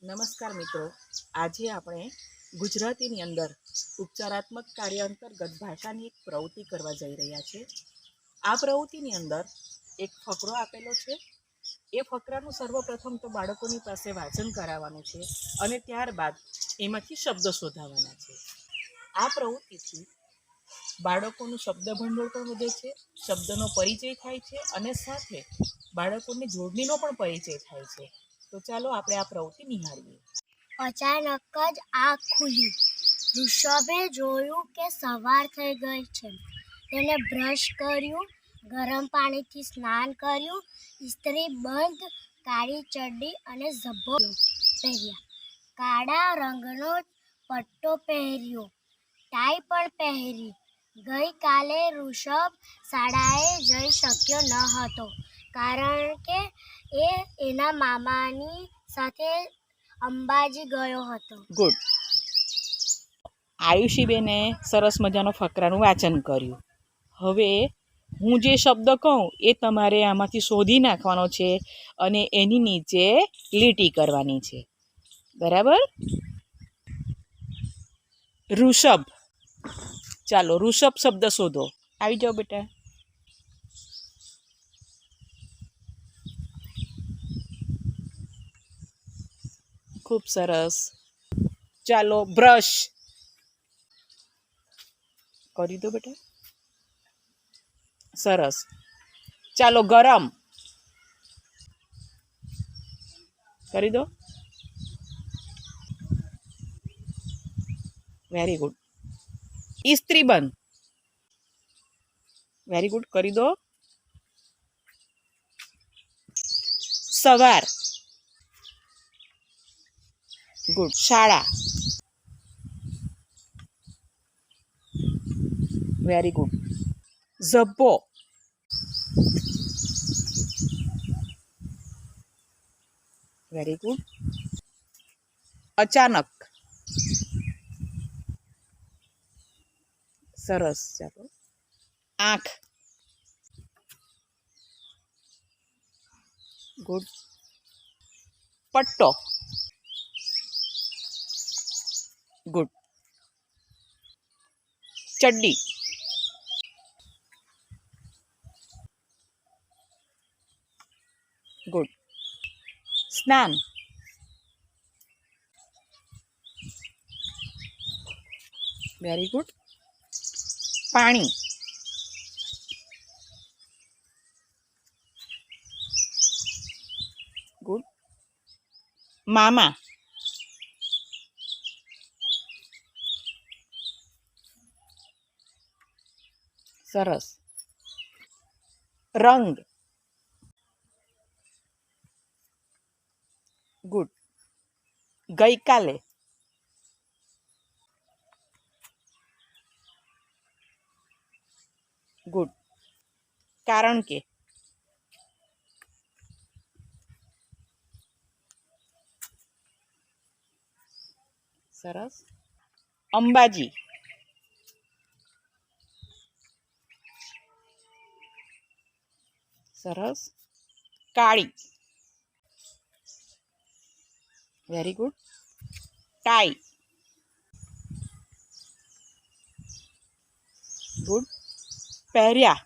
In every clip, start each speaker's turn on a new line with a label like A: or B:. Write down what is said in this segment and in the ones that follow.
A: નમસ્કાર મિત્રો, આજે આપણે ગુજરાતીની અંદર ઉપચારાત્મક કાર્ય અંતર્ગત ભાષાની એક પ્રવૃત્તિ કરવા જઈ રહ્યા છે। આ પ્રવૃત્તિની અંદર એક ફકરો આપેલો છે। એ ફકરાનું સર્વપ્રથમ તો બાળકોની પાસે વાંચન કરાવવાનું છે અને ત્યારબાદ એમાંથી શબ્દો શોધાવવાના છે। આ પ્રવૃત્તિથી બાળકોનું શબ્દ ભંડોળ પણ વધે છે, શબ્દનો પરિચય થાય છે અને સાથે બાળકોની જોડણીનો પણ પરિચય થાય છે। તો ચાલો આપણે આ પ્રવૃત્તિ નિહાળીએ।
B: અચાનક જ આંખ ખુલી। ઋષભે જોયું કે સવાર થઈ ગઈ છે। તેને બ્રશ કર્યું, ગરમ પાણીથી સ્નાન કર્યું, ઇસ્ત્રી બંધ કાળી ચડ્ડી અને ઝભ્ભો પહેર્યા, કાળા રંગનો પટ્ટો પહેર્યો, ટાઈ પણ પહેરી। ગઈકાલે ઋષભ શાળાએ જઈ શક્યો ન હતો કારણ કે એ એના મામાની સાથે અંબાજી ગયો હતો।
A: ગુડ। આયુષીબેને સરસ મજાનો ફકરાનું વાંચન કર્યું। હવે હું જે શબ્દ કહું એ તમારે આમાંથી શોધી નાખવાનો છે અને એની નીચે લીટી કરવાની છે, બરાબર? ઋષભ, ચાલો ઋષભ શબ્દ શોધો। આવી જાઓ બેટા। ખૂબ સરસ। ચાલો બ્રશ કરી દો બેટા, સરસ। ચાલો ગરમ કરી દો, વેરી ગુડ। ઇસ્ત્રી બંધ, વેરી ગુડ, કરી દો। સવાર, ગુડ। શાળા, વેરી ગુડ। ઝભ્ભો, વેરી ગુડ। અચાનક, સરસ, ચાલો। આંખ, ગુડ। પટ્ટો, ગુડ। ચડ્ડી, ગુડ। સ્નાન, વેરી ગુડ। પાણી, ગુડ। મામા, સરસ। રંગ, ગુડ। ગઈકાલે, ગુડ। કારણ કે, સરસ। અંબાજી, સરસ। કાળી, વેરી ગુડ। Tie, good. પહેર્યા,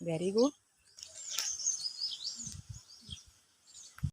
A: વેરી ગુડ।